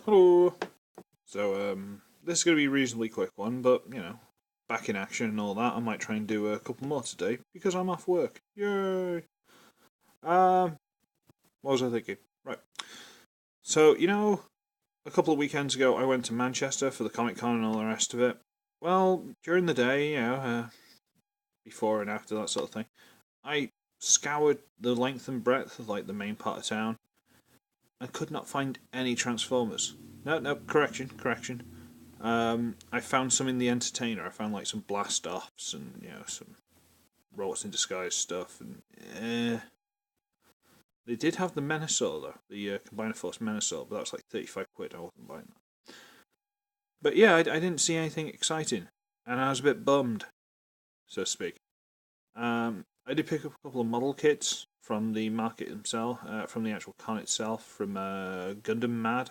Hello. So, this is going to be a reasonably quick one, but, back in action and all that. I might try and do a couple more today, because I'm off work. Yay! What was I thinking? Right. So, a couple of weekends ago, I went to Manchester for the Comic Con and all the rest of it. Well, during the day, before and after, that sort of thing, I scoured the length and breadth of, the main part of town. I could not find any Transformers. No, correction. I found some in the Entertainer. I found some blast offs and some robots in disguise stuff. And they did have the Menasor though, the Combiner Force Menasor, but that was like £35. I wasn't buying that. But yeah, I didn't see anything exciting, and I was a bit bummed, so to speak. I did pick up a couple of model kits from the market themselves, from the actual con itself, from Gundam Mad,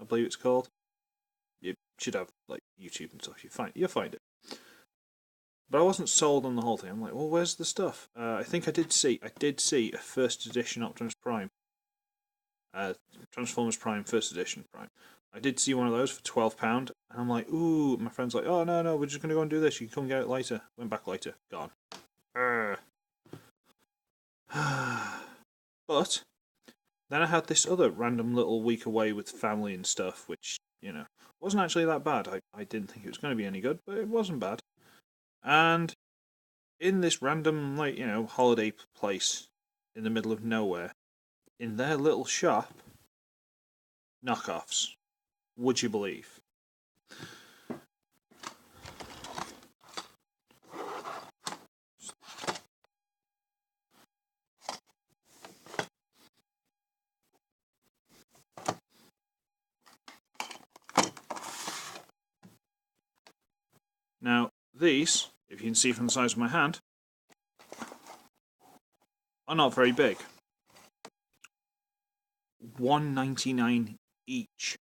I believe it's called. You should have YouTube and stuff. You'll find it. But I wasn't sold on the whole thing. I'm like, well, where's the stuff? I think I did see a first edition Optimus Prime, Transformers Prime first edition Prime. I did see one of those for £12, and I'm like, ooh. My friend's like, oh no, we're just gonna go and do this. You can come get it later. Went back later, gone. But then I had this other random little week away with family and stuff, which wasn't actually that bad. I didn't think it was going to be any good, but it wasn't bad. And in this random, holiday place in the middle of nowhere, in their little shop, knockoffs. Would you believe? Now, these, if you can see from the size of my hand, are not very big. $1.99 each.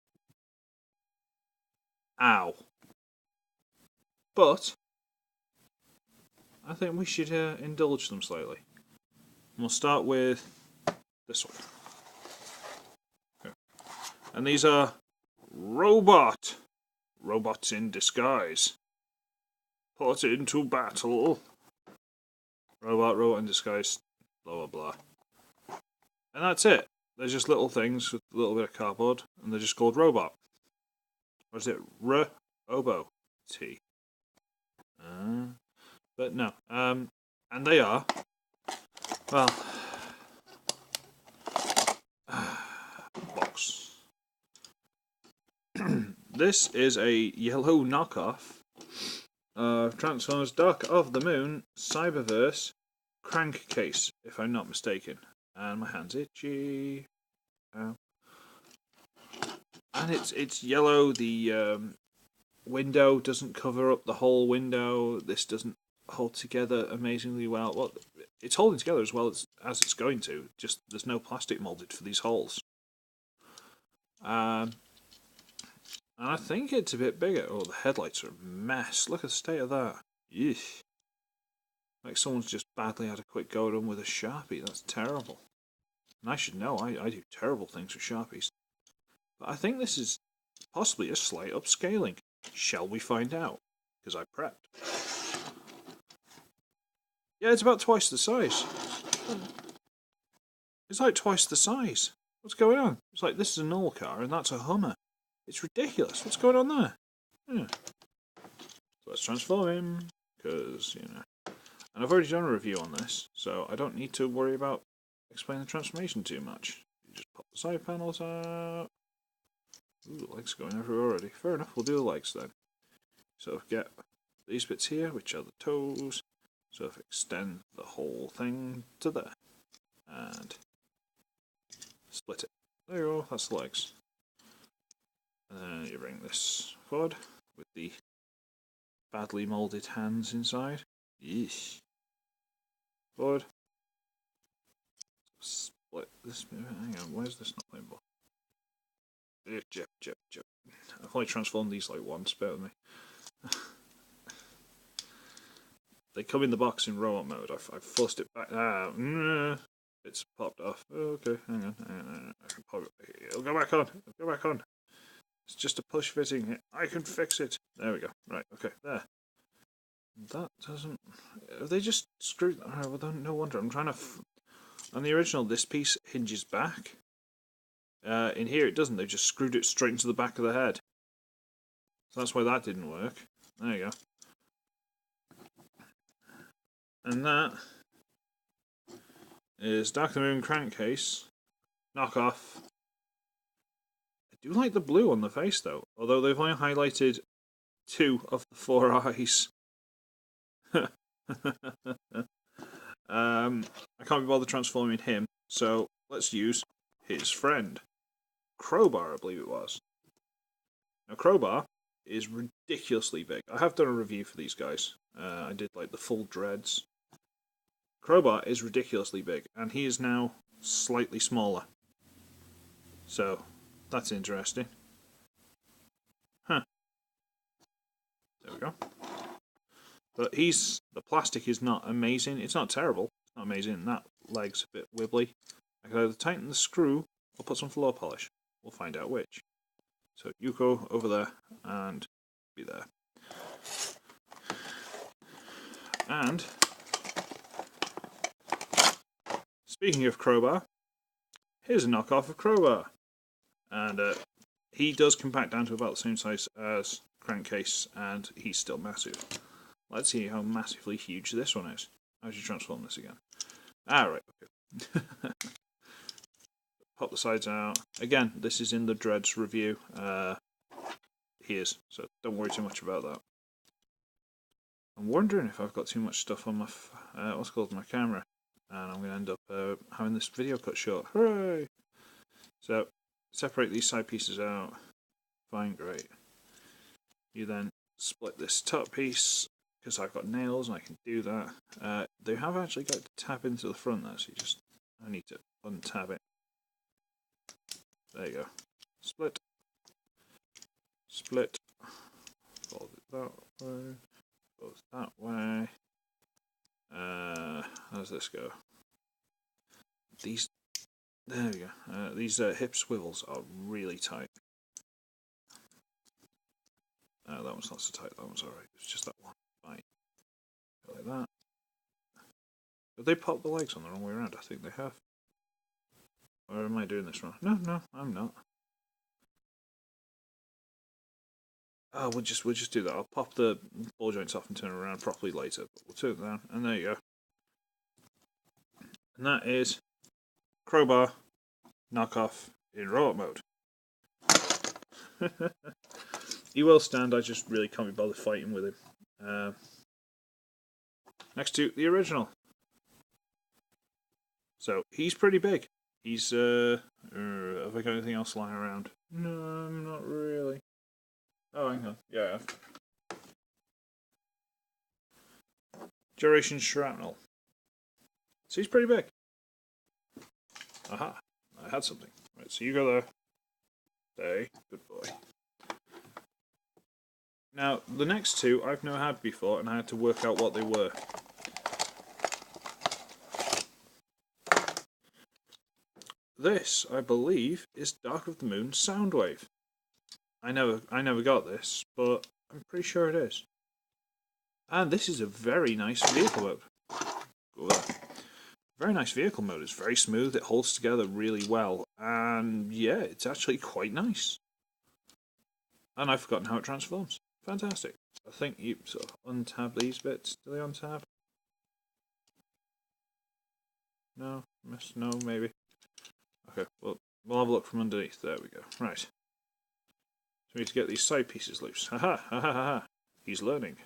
Ow. But I think we should indulge them slightly. And we'll start with this one. Okay. And these are robots in disguise. Put into battle. Robot in disguise. Blah blah blah. And that's it. They're just little things with a little bit of cardboard, and they're just called Robot. Or is it R-O-B-O T? But no. And they are, well, box. This is a yellow knockoff of Transformers Dark of the Moon Cyberverse crankcase, if I'm not mistaken. And my hand's itchy. Ow. And it's yellow. The window doesn't cover up the whole window. This doesn't hold together amazingly well. Well, it's holding together as well as it's going to. Just there's no plastic molded for these holes. And I think it's a bit bigger. Oh, the headlights are a mess. Look at the state of that. Yeesh. Like someone's just badly had a quick go at them with a Sharpie. That's terrible. And I should know, I do terrible things with Sharpies. But I think this is possibly a slight upscaling. Shall we find out? Because I prepped. Yeah, it's about twice the size. It's like twice the size. What's going on? It's like this is a normal car and that's a Hummer. It's ridiculous. What's going on there? Yeah. So let's transform him. Because, And I've already done a review on this, so I don't need to worry about explaining the transformation too much. You just pop the side panels out. Ooh, the legs going everywhere already. Fair enough, we'll do the legs then. So get these bits here, which are the toes. So if extend the whole thing to there. And split it. There you go, that's the legs. And then you bring this forward with the badly moulded hands inside. Yeesh. Forward. Split this. Hang on, where's this not playing ball? Jep. I've only transformed these once, bear with me. They come in the box in robot mode. I've forced it back. It's popped off. Oh, okay, hang on. It'll go back on. It's just a push fitting. I can fix it. There we go. Right, okay, there. That doesn't... Have they just screwed... Oh, well, no wonder. I'm trying to... On the original, this piece hinges back. In here, it doesn't. They've just screwed it straight into the back of the head. So that's why that didn't work. There you go. And that is Dark of the Moon crankcase. Knockoff. I do like the blue on the face, though. Although they've only highlighted 2 of the 4 eyes. I can't be bothered transforming him, so let's use his friend. Crowbar, I believe it was. Now, Crowbar is ridiculously big. I have done a review for these guys. I did like the full dreads. Crowbar is ridiculously big, and he is now slightly smaller. So, that's interesting. Huh. There we go. But the plastic is not amazing. It's not terrible. It's not amazing. That leg's a bit wibbly. I could either tighten the screw or put some floor polish. We'll find out which. So Yuko over there and be there. And speaking of Crowbar, here's a knockoff of Crowbar. And he does compact down to about the same size as Crankcase, and he's still massive. Let's see how massively huge this one is. How do you transform this again? Ah, right, okay. Pop the sides out. Again, this is in the Dreads review. He is, so don't worry too much about that. I'm wondering if I've got too much stuff on my, my camera. And I'm going to end up having this video cut short. Hooray! So, separate these side pieces out. Fine, great. You then split this top piece, because I've got nails and I can do that. They have actually got to tap into the front there, so I need to untab it. There you go. Split. Split. Fold it that way. Fold it that way. How's this go? There we go. These hip swivels are really tight. That one's not so tight, that one's alright. It's just that one. Fine. Go like that. Have they popped the legs on the wrong way around? I think they have. Or am I doing this wrong? No, I'm not. Oh, we'll just do that. I'll pop the ball joints off and turn it around properly later. But we'll turn it down, and there you go. And that is Crowbar knockoff in robot mode. He will stand, I just really can't be bothered fighting with him. Next to the original. So, he's pretty big. He's, have I got anything else lying around? No, not really. Oh, hang on. Yeah. Duration shrapnel. So he's pretty big. Aha. I had something. Right, so you go there. Stay. Good boy. Now, the next two I've never had before, and I had to work out what they were. This, I believe, is Dark of the Moon Soundwave. I never got this, but I'm pretty sure it is. And this is a very nice vehicle mode. Go there. Very nice vehicle mode. It's very smooth. It holds together really well, and yeah, it's actually quite nice. And I've forgotten how it transforms. Fantastic. I think you sort of untab these bits. Do they untab? No? No, maybe. Okay, well, we'll have a look from underneath. There we go. Right. So we need to get these side pieces loose. Ha ha ha. He's learning.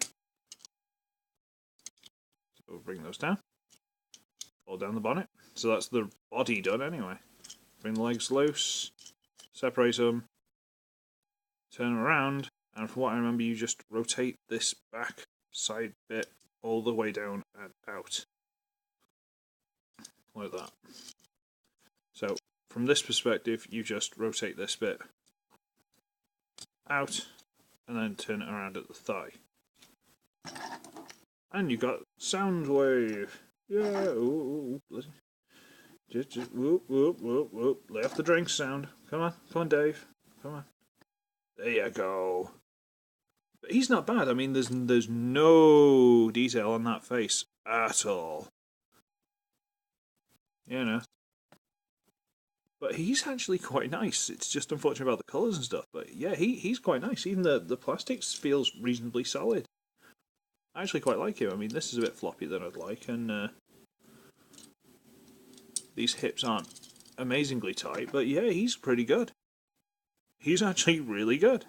So we'll bring those down. Hold down the bonnet. So that's the body done anyway. Bring the legs loose. Separate them. Turn them around. And from what I remember, you just rotate this back side bit all the way down and out. Like that. So, from this perspective, you just rotate this bit out and then turn it around at the thigh. And you got Soundwave. Yeah, ooh, just whoop, whoop, whoop, whoop. Lay off the drink sound. Come on, Dave. Come on. There you go. But he's not bad. I mean, there's no detail on that face at all. You know. But he's actually quite nice. It's just unfortunate about the colours and stuff. But yeah, he's quite nice. Even the plastics feels reasonably solid. I actually quite like him. I mean, this is a bit floppy than I'd like, and these hips aren't amazingly tight. But yeah, he's pretty good. He's actually really good.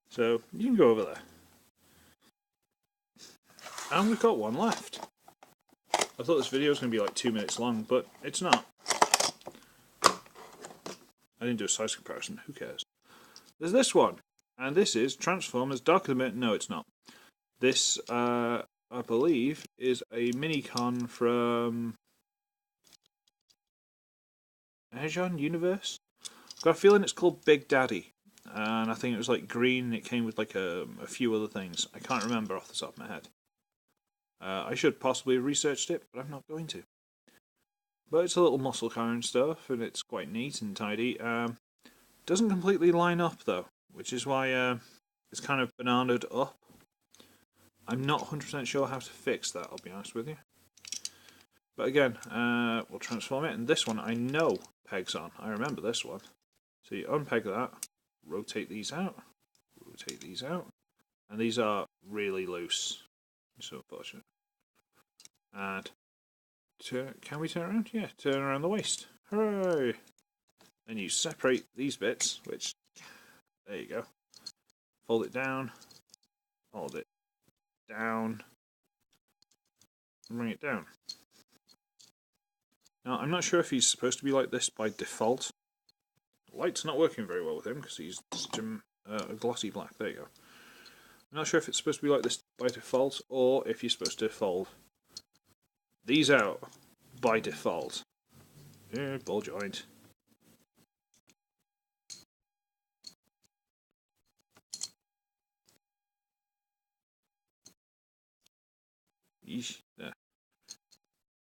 So you can go over there. And we've got one left. I thought this video was going to be like 2 minutes long, but it's not. I didn't do a size comparison, who cares? There's this one, and this is Transformers Dark of the Moon. No, it's not. This, I believe, is a mini-con from Aegon Universe? I've got a feeling it's called Big Daddy, and I think it was like green, and it came with like a few other things. I can't remember off the top of my head. I should possibly have researched it, but I'm not going to. But it's a little muscle car and stuff, and it's quite neat and tidy. Doesn't completely line up though, which is why it's kind of bananaed up. I'm not 100% sure how to fix that, I'll be honest with you. But again, we'll transform it, and this one I know pegs on. I remember this one. So you unpeg that, rotate these out, and these are really loose. So unfortunate. And can we turn around? Yeah, turn around the waist. Hooray! Then you separate these bits, which, there you go. Fold it down, hold it down, and bring it down. Now, I'm not sure if he's supposed to be like this by default. The light's not working very well with him because he's such a glossy black. There you go. I'm not sure if it's supposed to be like this by default or if you're supposed to fold these out by default. Yeah, ball joint. Yeesh, there.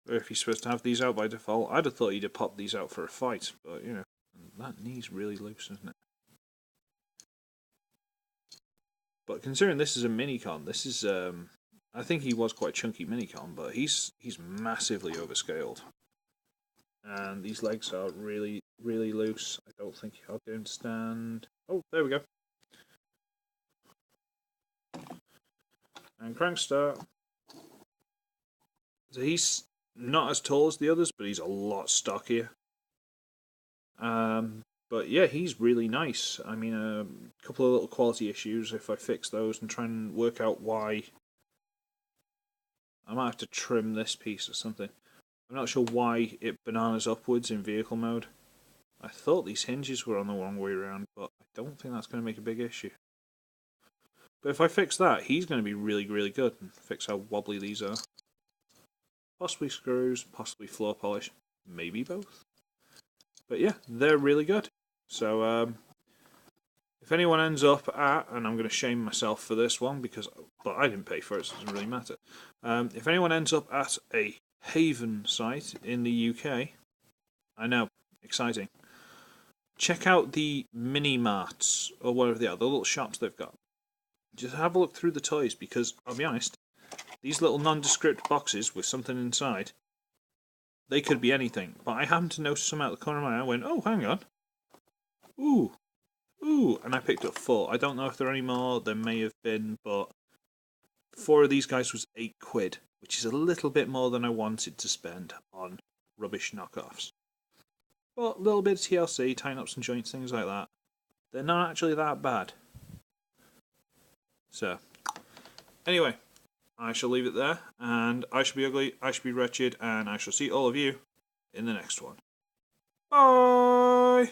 Or if you're supposed to have these out by default, I'd have thought you'd have popped these out for a fight, but you know, that knee's really loose, isn't it? But considering this is a mini-con, this is, I think he was quite a chunky mini-con, but he's massively overscaled. And these legs are really, really loose. I don't think I'll go and stand. Oh, there we go. And crank start. So he's not as tall as the others, but he's a lot stockier. But yeah, he's really nice. I mean, a couple of little quality issues. If I fix those and try and work out why, I might have to trim this piece or something. I'm not sure why it bananas upwards in vehicle mode. I thought these hinges were on the wrong way around, but I don't think that's going to make a big issue. But if I fix that, he's going to be really, really good and fix how wobbly these are. Possibly screws, possibly floor polish, maybe both. But yeah, they're really good. So if anyone ends up at, and I'm going to shame myself for this one but I didn't pay for it, so it doesn't really matter. If anyone ends up at a Haven site in the UK, I know, exciting. Check out the mini marts or whatever they are, the little shops they've got. Just have a look through the toys because I'll be honest, these little nondescript boxes with something inside, they could be anything. But I happened to notice some out of the corner of my eye. I went, oh, hang on. Ooh. Ooh. And I picked up 4. I don't know if there are any more. There may have been. But 4 of these guys was £8, which is a little bit more than I wanted to spend on rubbish knockoffs. But a little bit of TLC, tying up some joints, things like that. They're not actually that bad. So, anyway. I shall leave it there, and I shall be ugly, I shall be wretched, and I shall see all of you in the next one. Bye!